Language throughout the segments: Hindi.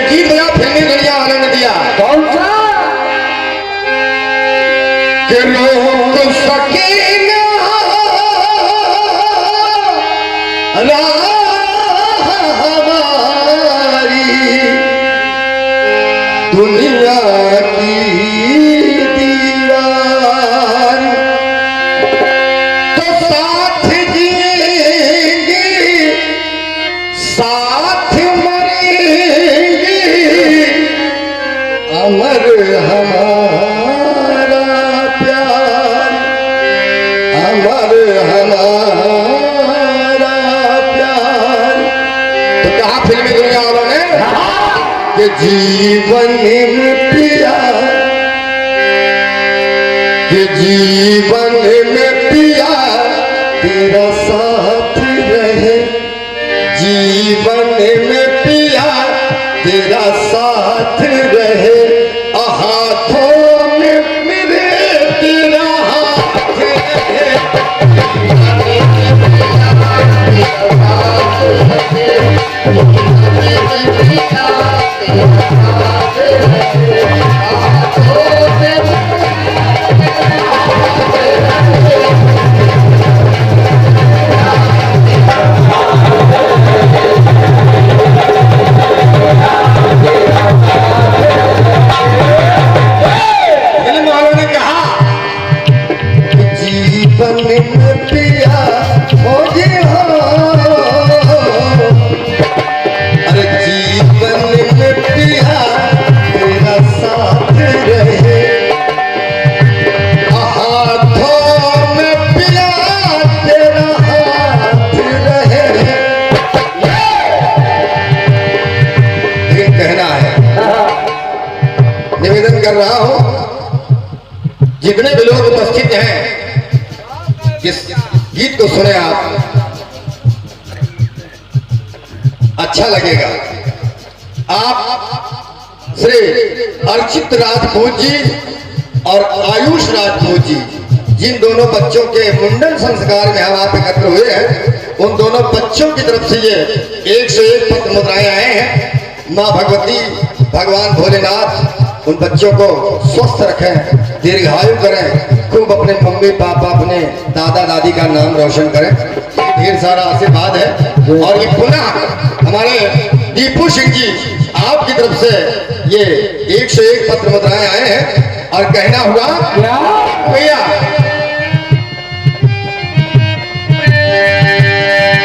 गीत या फिल्मी दुनिया वाले ने दिया। कौन सा? कि रोक सके ना राह हमारी दुनिया की दीवार, तो साथ जिएंगे साथ मरेंगे, अमर हमारा प्यार, अमर हमारा प्यार। तो कहा फिल्मी दुनिया वालों ने कि जीवन में पिया, कि जीवन में पिया तेरा साथ रहे, जीवन में पिया तेरा साथ रहे, हाथों में मेरे तेरा हाथ रहे। जीवन में पिया हो जी हो, अरे जीवन में पिया तेरा साथ रहे, हाथों में पिया तेरा हाथ रहे। लेकिन कहना है, निवेदन कर रहा हूं जितने भी लोग उपस्थित हैं, इस गीत को सुने आप, अच्छा लगेगा। आप श्री अर्चित राजपूत जी और आयुष राजपूत जी, जिन दोनों बच्चों के मुंडन संस्कार में हम आप एकत्र हुए हैं, उन दोनों बच्चों की तरफ से ये 101 पत्र मुद्राएं आए हैं। माँ भगवती, भगवान भोलेनाथ उन बच्चों को स्वस्थ रखें, दीर्घायु करें, खूब अपने मम्मी पापा, अपने दादा दादी का नाम रोशन करें। ढेर सारा आशीर्वाद है। और ये पुनः हमारे दीपू सिंह जी आपकी तरफ से ये 101 पत्र मुद्राएं आए हैं और कहना हुआ भैया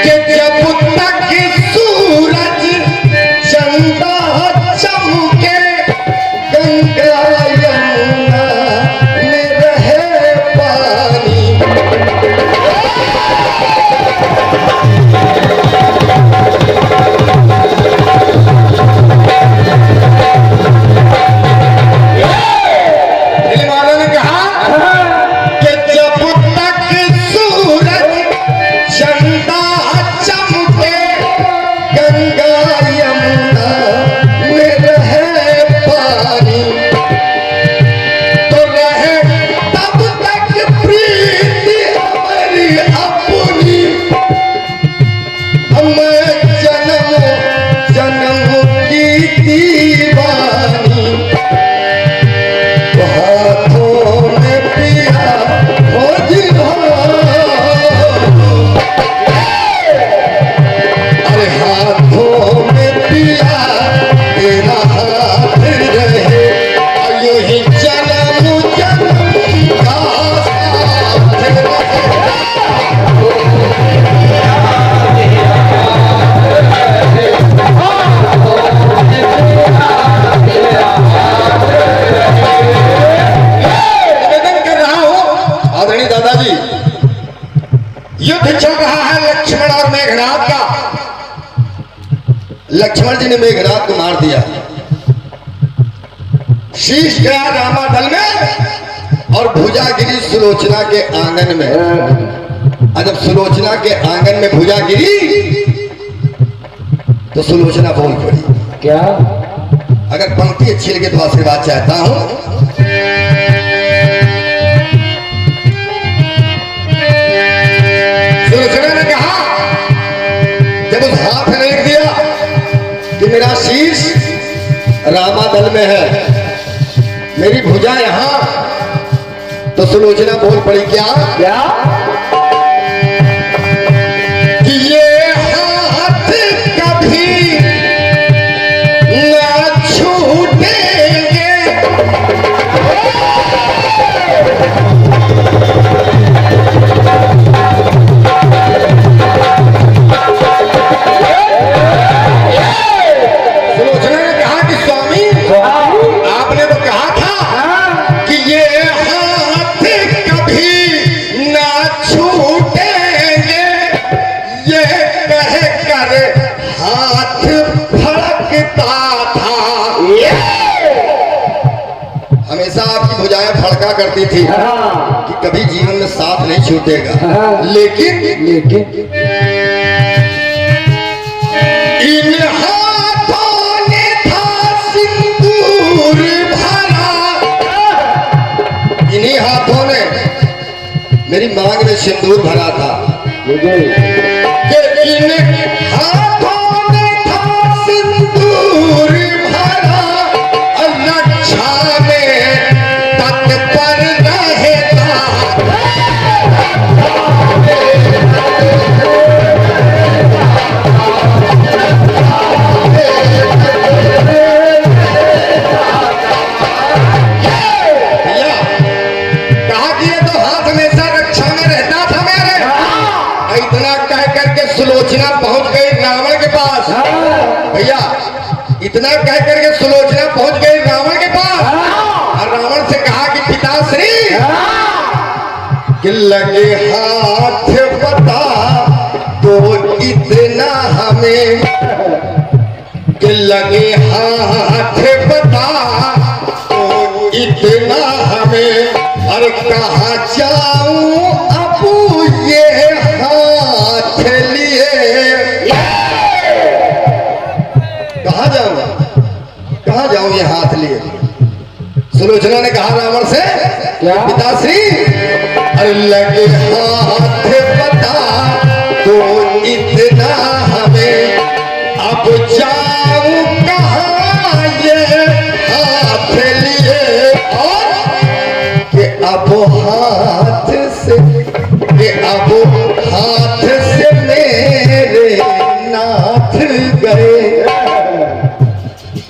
कि जब तक सूरज चंदा चमके, गंगा यमुना में रहे पानी, फिल्म वालों ने कहा कि जब तक सूरज चंदा चमके, गंगा यमुना में रहे पानी, तो रहे तब तक प्रीति हमारी अपनी, हमें जन्म जन्म की दीवानी, हाथों में पिया हो जी हो, अरे हाथों में पिया तेरा हाथ रहे, और यूं ही जन्म जन्म का साथ रहे। निवेदन कर रहा हूं आदरणीय दादाजी, युद्ध चल रहा है लक्ष्मण और मेघनाथ का। लक्ष्मण जी ने मेघनाथ को मार दिया, शीश गया रामादल में और भुजा गिरी सुलोचना के आंगन में। और जब सुलोचना के आंगन में भुजा गिरी तो सुलोचना बोल पड़ी। क्या? अगर पंक्ति अच्छी लगे तो आशीर्वाद चाहता हूं। सुलोचना ने कहा, जब उस हाथ ने देख दिया कि मेरा शीश रामादल में है, मेरी भुजा यहाँ, तो सुलोचना बोल पड़ी क्या क्या कि ये हाथ कभी ना छूटेंगे। सुलोचना ने कहा कि स्वामी आपने तो कहा था कि ये हाथ कभी ना छूटेंगे, ये कह कर हाथ फड़कता था। हमेशा आपकी भुजाएं फड़का करती थी कि कभी जीवन में साथ नहीं छूटेगा, लेकिन इन हाथों ने था सिंदूर भरा, इन्हीं हाथों ने मेरी मांग में सिंदूर भरा था। कि इन हाथों ने था सिंदूर भरा, रक्षा में तत्पर रहता। सुलोचना पहुंच गई रावण के पास। भैया इतना कह करके सुलोचना पहुंच गई रावण के पास और रावण से कहा कि पिताश्री कि लगे हाथ बता तो इतना हमें, कि लगे हाथ बता तो इतना हमें, अरे कहाँ जाऊं अबू ये हाथ लिए, कहाँ जाऊं ये हाथ लिए। सुलोचना ने कहा रावण से क्या पिताश्री, अरे लगे हाथ बता तो इतना हमें, अब जाऊं कहाँ ये हाथ लिए, और कि अब हाथ से, कि अब हाथ से मेरे नाथ गए,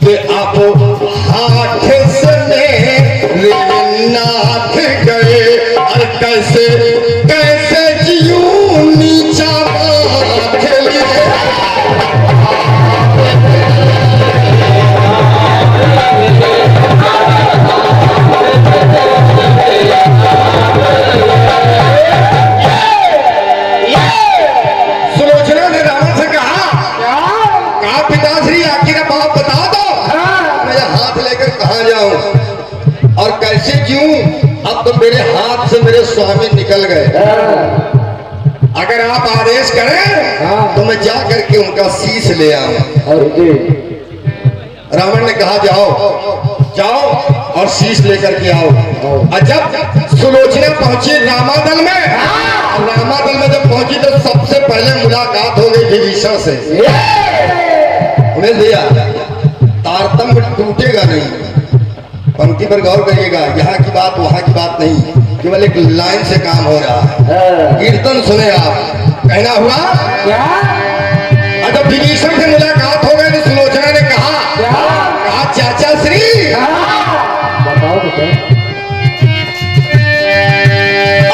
कि अब हाथ से मेरे नाथ गए, और कैसे कैसे जीऊं नीचा हाथ लिए। सुलोचना ने रावण से कहा पिताश्री आखिर बाप बता दो, मैं हाथ लेकर कहाँ जाऊं और कैसे जीऊं, अब तो मेरे हाथ से मेरे स्वामी निकल गए, अगर आप आदेश करें तो मैं जा करके उनका शीश ले आऊं। रावण ने कहा जाओ और शीश लेकर के आओ। और जब सुलोचना पहुंची रामादल में, रामादल में जब पहुंची तो सबसे पहले मुलाकात हो गई विभीषण से। उन्हें दिया तारतम्य टूटेगा नहीं, पंक्ति पर गौर करिएगा, यहाँ की बात वहाँ की बात नहीं, केवल एक लाइन से काम हो रहा है। कीर्तन सुने आप, कहना हुआ और जब विभीषण से मुलाकात हो गई तो सुलोचना ने कहा चाचा श्री बताओ तो,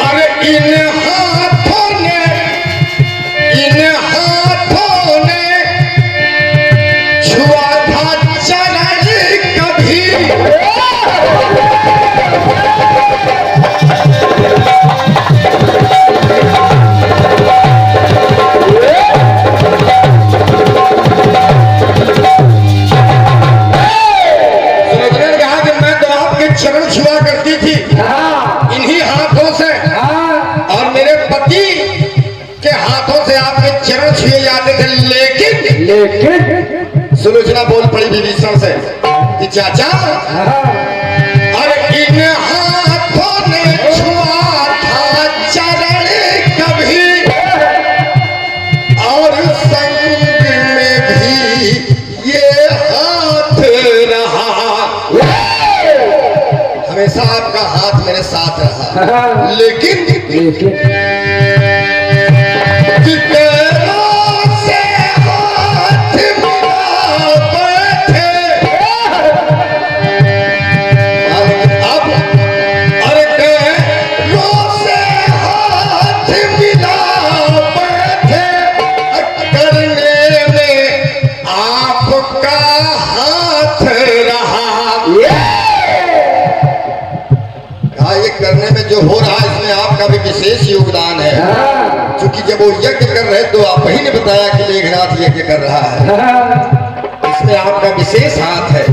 अरे इन हाथों ने छुआ था चरण कभी, चरण छुआ करती थी इन्हीं हाथों से, और मेरे पति के हाथों से आपके चरण छुए जाते थे, लेकिन सुलोचना बोल पड़ी विभीषण से कि चाचा, अरे इन हाथों ने छुआ था चरण कभी, और संग में भी ये हाथ रहा। हमेशा आपका हाथ मेरे साथ रहा, लेकिन पैरों से हाथ मिला बैठे। अब अरे पैरों से हाथ मिला बैठे, करने में आपका हाथ रहा। ये करने में जो हो रहा है इसमें आपका भी विशेष योगदान है, क्योंकि जब वो यज्ञ कर रहे तो आप ही ने बताया कि मेघनाथ यज्ञ कर रहा है, इसमें आपका विशेष हाथ है।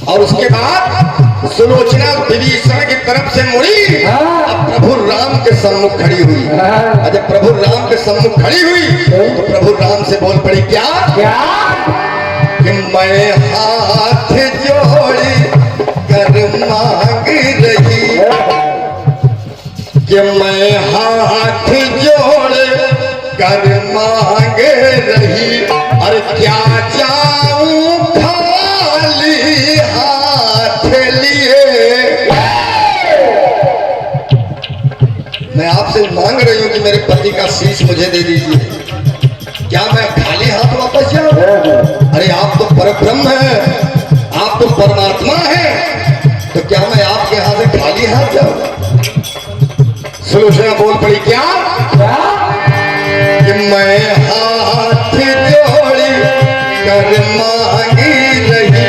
और उसके बाद सुलोचना विभीषण की तरफ से मुड़ी, अब प्रभु राम के सम्मुख खड़ी हुई। और जब प्रभु राम के सम्मुख खड़ी हुई तो प्रभु राम से बोल पड़ी, क्या कि मैं हाथ जोड़ी कर मांग रही, कि मैं हाथ जोड़ कर मांग रही, अरे क्या जाऊं खाली हाथ लिए। मैं आपसे मांग रही हूं कि मेरे पति का शीश मुझे दे दीजिए, क्या मैं खाली हाथ वापस जाऊं? अरे आप तो परब्रह्म हैं, आप तो परमात्मा हैं, तो क्या मैं आपके हाथ से खाली हाथ जाऊंगा? सुलोचना बोल पड़ी, क्या कि मैं हाथ जोड़ी कर मांगी रही,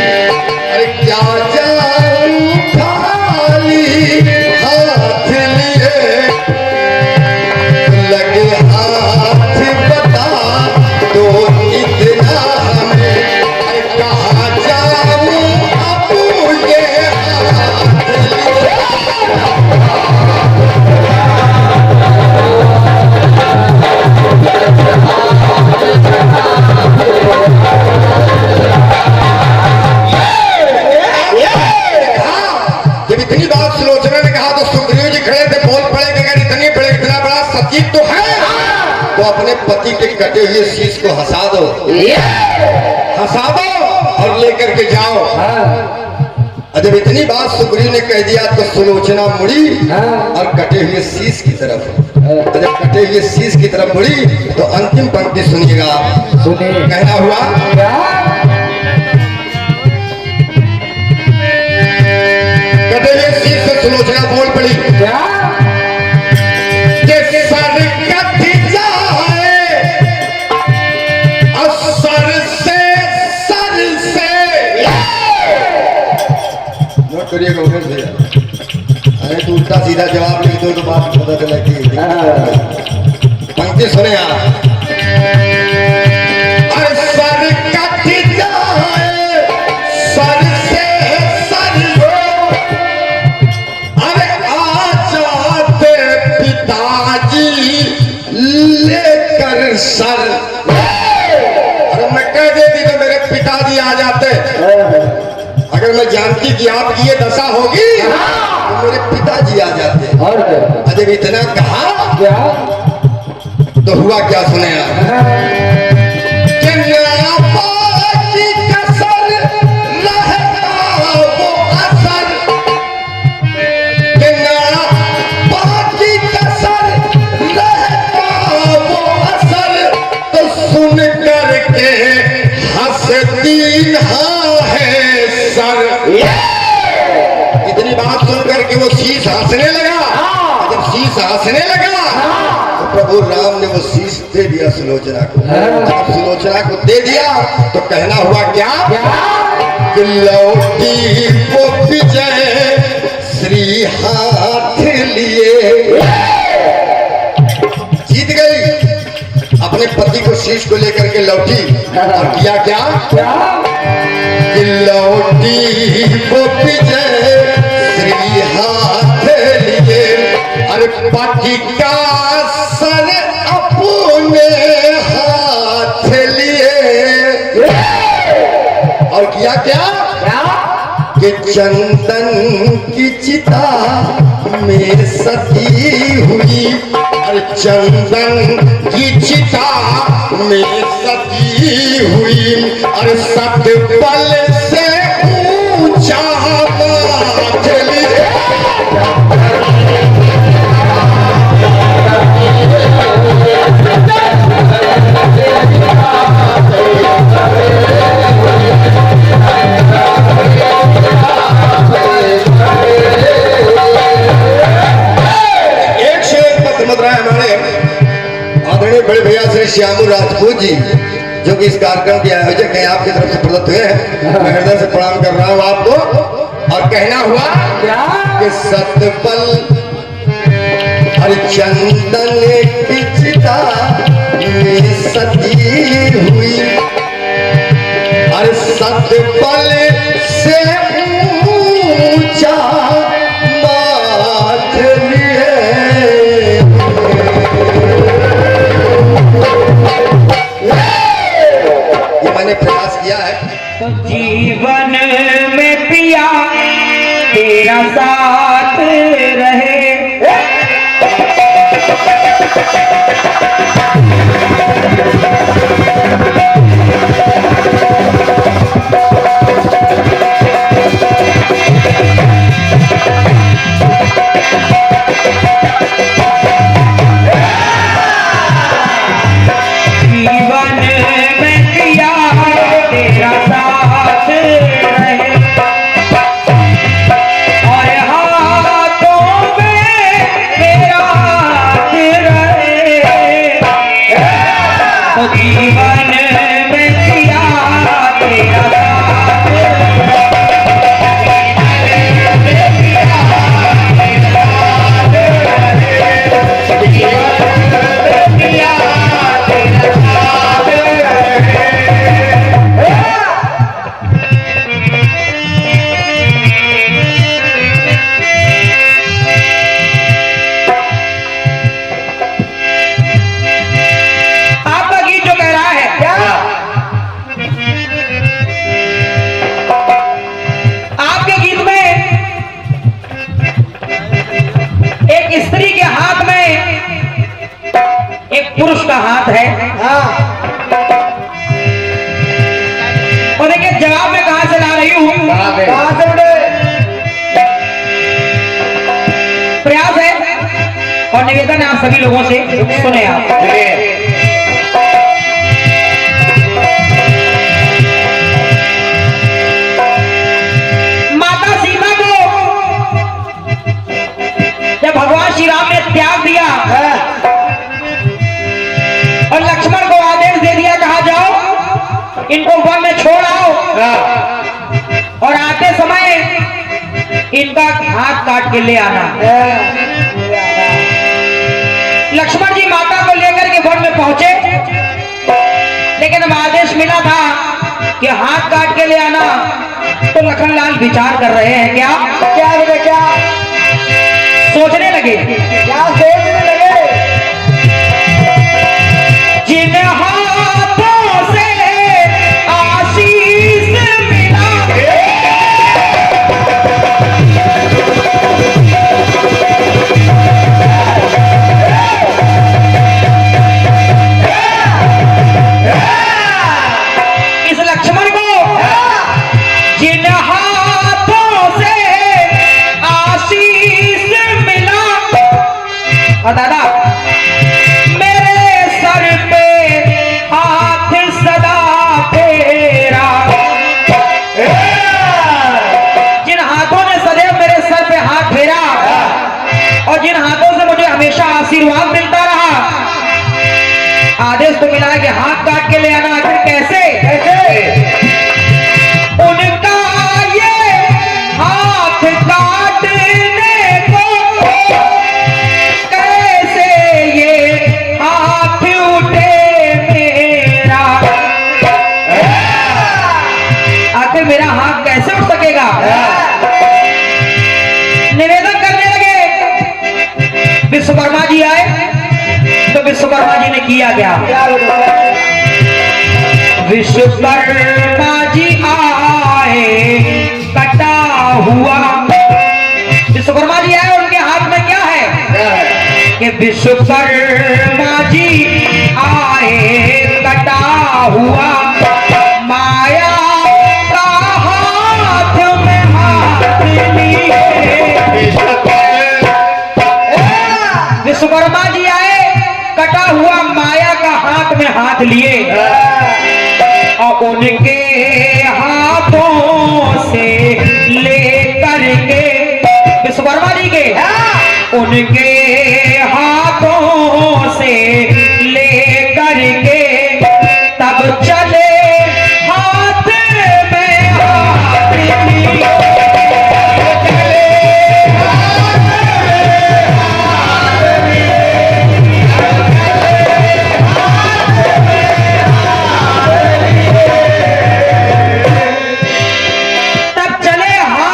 अरे क्या जाऊं खाली हाथ लिए, लगे हाथ बता दो इतना हमें, अरे कहाँ जाऊं अब ये हाथ लिए। जब इतनी बात सुलोचना ने कहा तो सुग्रीव जी खड़े थे, बोल पड़े कि अगर इतनी बड़े इतना बड़ा सतीव तो है तो अपने पति के कटे हुए शीश को हंसा दो, हंसा दो और लेकर के जाओ। और जब इतनी बात सुग्रीव ने कह दिया तो सुलोचना मुड़ी और कटे हुए शीश की तरफ, जब कटे हुए शीश की तरफ मुड़ी तो अंतिम पंक्ति सुनिएगा, कहना हुआ, कटे हुए शीश से सुलोचना बोल पड़ी, कि सर कट जाए और सर से नोट करिएगा उमेश भैया, अरे तू उल्टा सीधा जवाब लिख दो तो बात पता चला कि पंक्ति सुने आप, अरे सर कट जाए सर से सर, अरे आ जाते पिताजी लेकर सर। अरे मैं कह देती तो मेरे पिताजी आ जाते, अगर मैं जानती कि आपकी ये दशा होगी तो मेरे पिताजी आ जाते। और जब इतना कहा तो हुआ क्या, सुने आप, कि नापा की कसर रहता वो असर, कि नापा की कसर रहता वो असर, तो सुन करके हंसती है सर। इतनी बात सुन करके वो शीश हंसने लगा, जब शीश हंसने लगा तो प्रभु राम ने वो शीश दे दिया सुलोचना को। जब सुलोचना को दे दिया तो कहना हुआ, क्या कि लौटी वो विजय श्री हाथ लिए, जीत गई, अपने पति को शीश को लेकर के लौटी और किया क्या कि लौटी वो विजय श्री हाथ लिए, अरे पति का सर अपने हाथ लिए, और किया क्या कि चंदन की चिता में सती हुई, अरे चंदन की चिता में सती हुई, अरे सत बल से ऊंचा माथ लिए। श्यामू राजपूत जी जो कि इस कार्यक्रम के आयोजक हैं, आपकी तरफ से प्रदत्त हुए हैं, मैं हृदय से प्रणाम कर रहा हूँ आपको। और कहना हुआ कि सतपल हरिचंदन की चिता में सती हुई, अरे सतपल से ऊंचा माथ लिए ये मैंने प्रयास किया है। तो जीवन में पिया तेरा साथ रहे, पुरुष का हाथ है। और देखिए जवाब में कहां से ला रही हूं, कहां से प्रयास है और निवेदन है आप सभी लोगों से, सुने आप। माता सीता को जब भगवान श्री राम ने त्याग दिया और लक्ष्मण को आदेश दे दिया, कहा जाओ इनको वन में छोड़ आओ, और आते समय इनका हाथ काट के ले आना। लक्ष्मण जी माता को लेकर के वन में पहुंचे, लेकिन अब आदेश मिला था कि हाथ काट के ले आना, तो लखनलाल विचार कर रहे हैं। क्या सोचने लगे, क्या सोचने लगे? जिन हाथों से आशीष मिला, इस लक्ष्मण को जिन हाथों से आशीष मिला, और दादा जिन हाथों से मुझे हमेशा आशीर्वाद मिलता रहा, आदेश तो मिला कि हाथ काट के ले आना। आखिर कैसे उनका ये हाथ काटने को, कैसे ये हाथ उठे मेरा, आखिर मेरा हाथ कैसे उठ सकेगा? निवेदन करने लगे। विश्वकर्मा जी आए तो विश्वकर्मा जी ने किया क्या? विश्वकर्मा जी आए कटा हुआ, विश्वकर्मा जी आए, उनके हाथ में क्या है कि विश्वकर्मा जी आए कटा हुआ, माया का हाथ में हाथ लिए। विश्वकर्मा जी आए कटा हुआ, माया का हाथ में हाथ लिए, और उनके हाथों से लेकर के, विश्वकर्मा जी के उनके हाथों से लेकर के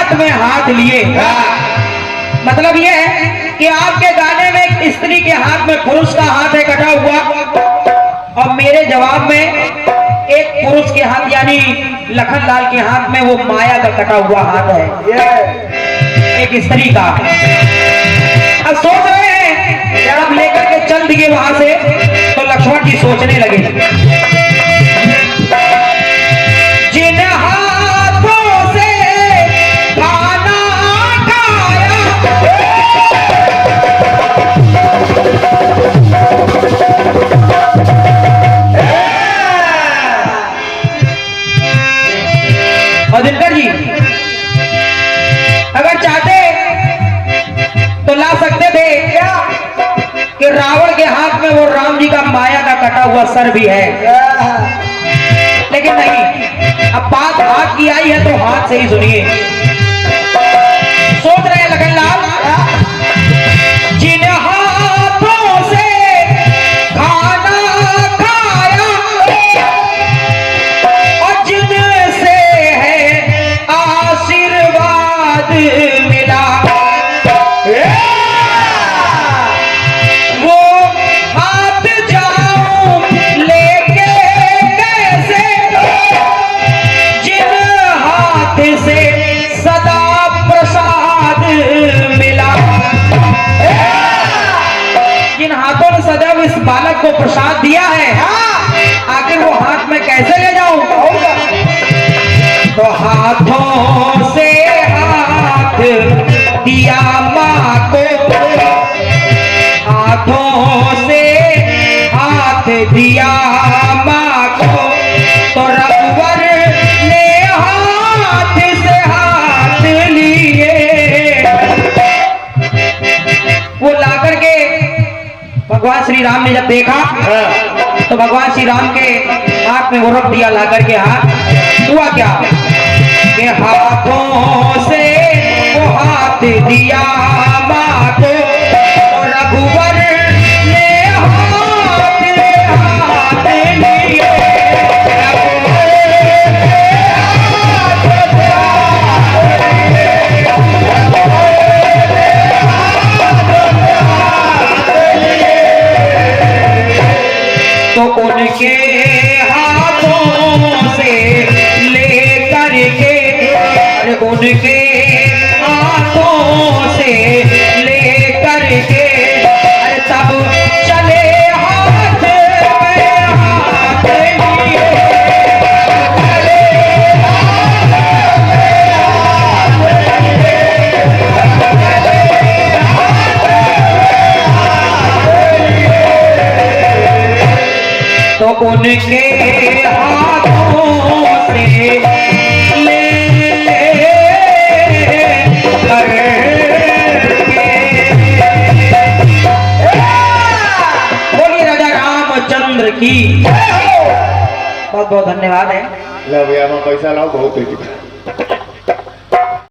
हाथ में हाथ लिए। मतलब ये है कि आपके गाने में एक स्त्री के हाथ में पुरुष का हाथ है कटा हुआ, और मेरे जवाब में एक पुरुष के हाथ यानी लखनलाल के हाथ में वो माया का कटा हुआ हाथ है, एक स्त्री का। अब सोच रहे हैं जब लेकर के चल दिए वहां से, तो लक्ष्मण जी सोचने लगे, जिन हाथों से खाना खाया, और दिनकर जी अगर चाहते तो ला सकते थे कि रावण के हाथ में वो राम जी का माया का कटा हुआ सर भी है, लेकिन नहीं। अब बात हाथ की आई है तो हाथ से ही सुनिए। सोच रहे हैं लखनलाल, जिन हाथों से खाना खाया और जिनसे है आशीर्वाद मिला, वो हाथ जाऊं लेके कैसे, जिन हाथ से सदा प्रसाद मिला। जिन हाथों ने सदैव इस बालक को प्रसाद दिया है, आखिर वो हाथ में कैसे ले जाऊं? तो हाथों से हाथ दिया माँ को, हाथों से हाथ दिया माँ को, तो रघुवर ने हाथ से हाथ लिए। वो लाकर के भगवान श्री राम ने जब देखा, तो भगवान श्री राम के हाथ में वो रख दिया लाकर के हाथ। हुआ क्या कि हाथों से वो हाथ दिया माँ को, तो रघुवर ने हाथ लिए। तो उनके हाथों से लेकर के, अरे उनके हाथों से लेकर के, अरे तब चले हाथ में हाथ लिए। तो उनके हाथों से ले बोलिए राजा रामचंद्र की। बहुत बहुत धन्यवाद है। ला भैया, पैसा लाओ बहुत